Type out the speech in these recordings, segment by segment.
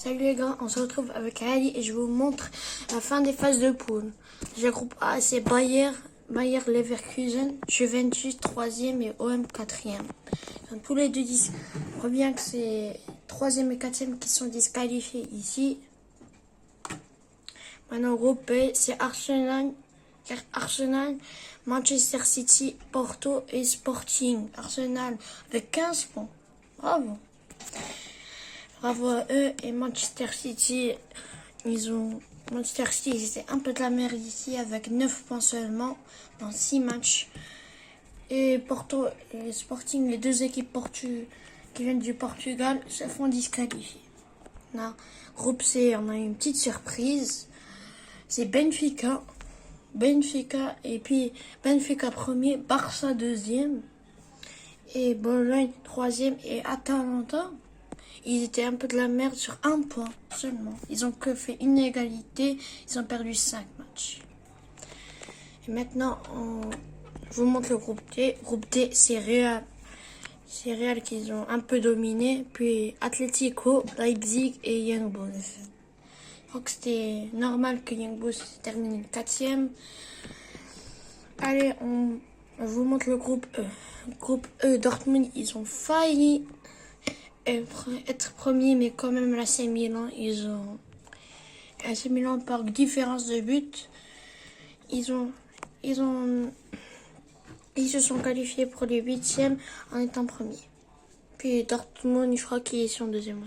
Salut les gars, on se retrouve avec Ali et je vous montre la fin des phases de poule. Le groupe A, c'est Bayer Leverkusen, Juventus 3e et OM 4e. Donc, tous les deux disent, on voit bien que c'est 3e et 4e qui sont disqualifiés ici. Maintenant, le groupe B, c'est Arsenal, Manchester City, Porto et Sporting. Arsenal avec 15 points. Bravo. Bravo à eux. Et Manchester City, Manchester City, c'était un peu de la merde ici avec 9 points seulement dans 6 matchs. Et Porto et Sporting, les deux équipes qui viennent du Portugal, se font disqualifier. Là, groupe C, on a une petite surprise. C'est Benfica et puis Benfica premier, Barça deuxième et Bologne troisième et Atalanta. Ils étaient un peu de la merde sur un point seulement. Ils ont que fait une égalité. Ils ont perdu 5 matchs. Et maintenant, je vous montre le groupe D. Groupe D, c'est Real. C'est Real qu'ils ont un peu dominé. Puis Atlético, Leipzig et Young Boys. Je crois que c'était normal que Young Boys termine 4e. Allez, je vous montre le groupe E. Groupe E, Dortmund, ils ont failli être premier, mais quand même l'AC Milan, AC Milan par différence de but, ils se sont qualifiés pour les 8e en étant premier. Puis Dortmund, je crois qu'ils sont deuxième. Ouais.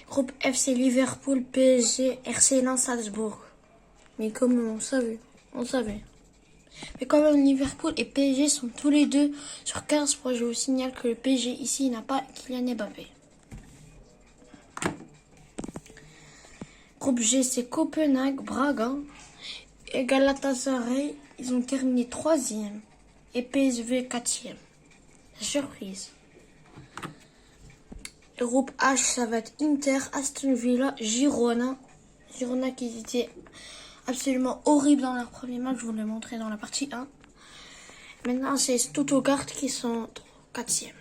Groupe F, c'est Liverpool, PSG, RC Lens, Salzbourg. Mais comme on savait. Mais quand même, Liverpool et PSG sont tous les deux sur 15 points. Je vous signale que le PSG ici n'a pas Kylian Mbappé. Groupe G, c'est Copenhague, Braga et Galatasaray. Ils ont terminé 3e et PSV 4e. Surprise. Le groupe H, ça va être Inter, Aston Villa, Girona. Girona qui étaient absolument horrible dans leur premier match, je vous l'ai montré dans la partie 1. Maintenant, c'est Stuttgart qui sont 4e.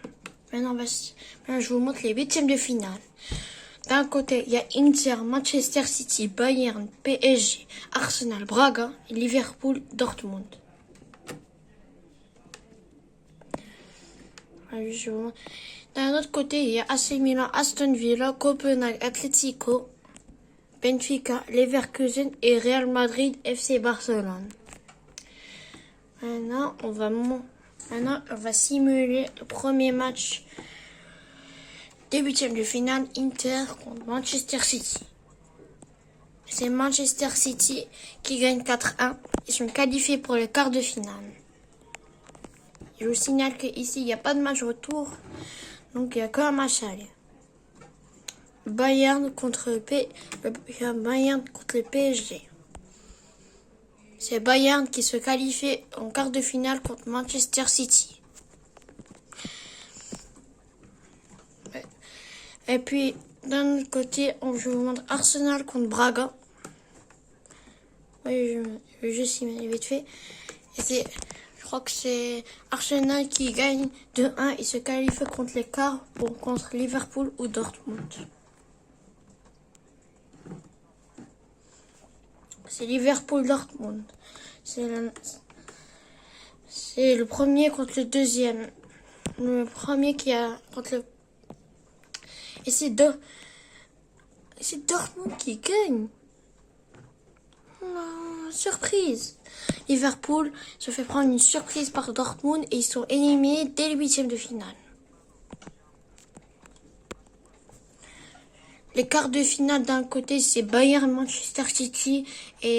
Maintenant, je vous montre les 8e de finale. D'un côté, il y a Inter, Manchester City, Bayern, PSG, Arsenal, Braga, Liverpool, Dortmund. D'un autre côté, il y a AC Milan, Aston Villa, Copenhague, Atlético, Benfica, Leverkusen et Real Madrid FC Barcelone. Maintenant, on va simuler le premier match des 8e de finale, Inter contre Manchester City. C'est Manchester City qui gagne 4-1. Ils sont qualifiés pour les quarts de finale. Je vous signale qu'ici, il n'y a pas de match retour. Donc, il n'y a qu'un match aller. Bayern contre le PSG. C'est Bayern qui se qualifie en quart de finale contre Manchester City. Et puis, d'un autre côté, je vous montre Arsenal contre Braga. Oui, je vais juste simuler vite fait. Et je crois que c'est Arsenal qui gagne 2-1 et se qualifie contre les quarts contre Liverpool ou Dortmund. C'est Liverpool-Dortmund. C'est le premier contre le deuxième. Le premier qui a contre le... Et c'est Dortmund qui gagne. Oh, surprise. Liverpool se fait prendre une surprise par Dortmund et ils sont éliminés dès les 8e de finale. Les quarts de finale d'un côté, c'est Bayern, Manchester City et